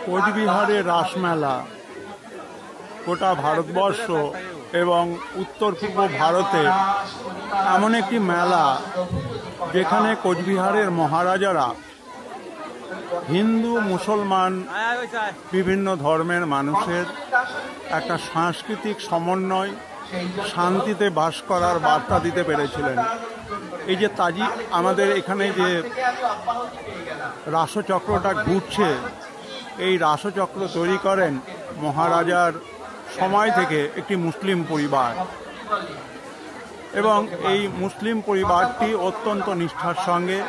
কোচবিহারের রাসমেলা গোটা ভারতবর্ষ এবং উত্তর পূর্ব ভারতে এমন একটি মেলা যেখানে কোচবিহারের মহারাজারা হিন্দু মুসলমান বিভিন্ন ধর্মের মানুষের একটা সাংস্কৃতিক সমন্বয়, শান্তিতে বাস করার বার্তা দিতে পেরেছিলেন। এই যে আমাদের এখানে যে রাসচক্রটা ঘুরছে, এই রাসচক্র তৈরি করেন মহারাজার সময় থেকে একটি মুসলিম পরিবার, এবং এই মুসলিম পরিবারটি অত্যন্ত নিষ্ঠার সঙ্গে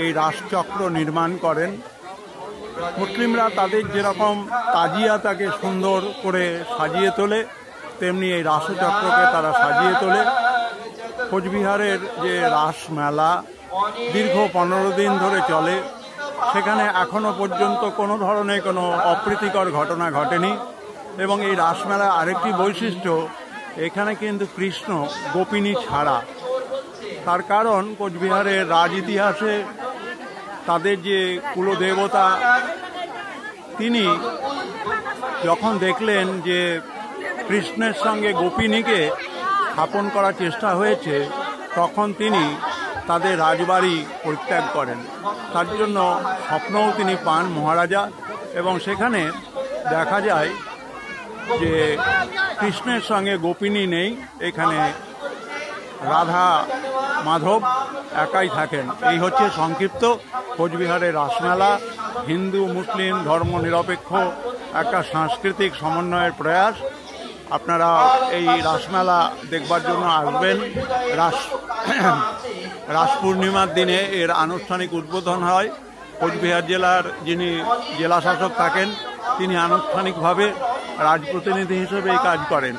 এই রাসচক্র নির্মাণ করেন। মুসলিমরা তাদের যেরকম তাজিয়াটাকে সুন্দর করে সাজিয়ে তোলে, তেমনি এই রাসচক্রকে তারা সাজিয়ে তোলে। কোচবিহারের যে রাস মেলা দীর্ঘ 15 দিন ধরে চলে, সেখানে এখনো পর্যন্ত কোনো ধরনের কোনো অপ্রীতিকর ঘটনা ঘটেনি। এবং এই রাসমেলার আরেকটি বৈশিষ্ট্য, এখানে কিন্তু কৃষ্ণ গোপিনী ছাড়া। তার কারণ কোচবিহারের রাজ ইতিহাসে তাদের যে কুলদেবতা, তিনি যখন দেখলেন যে কৃষ্ণের সঙ্গে গোপিনীকে স্থাপন করার চেষ্টা হয়েছে, তখন তিনি তাদের রাজবাড়ি পরিত্যাগ করেন। তার জন্য স্বপ্নও তিনি পান মহারাজা, এবং সেখানে দেখা যায় যে কৃষ্ণের সঙ্গে গোপিনী নেই, এখানে রাধা মাধব একাই থাকেন। এই হচ্ছে সংক্ষিপ্ত কোচবিহারের রাসমেলা। হিন্দু মুসলিম ধর্ম নিরপেক্ষ একটা সাংস্কৃতিক সমন্বয়ের প্রয়াস। আপনারা এই রাসমেলা দেখবার জন্য আসবেন। রাস পূর্ণিমার দিনে এর আনুষ্ঠানিক উদ্বোধন হয়। কোচবিহার জেলার যিনি জেলা শাসক থাকেন, তিনি আনুষ্ঠানিকভাবে রাজপ্রতিনিধি হিসেবে এই কাজ করেন।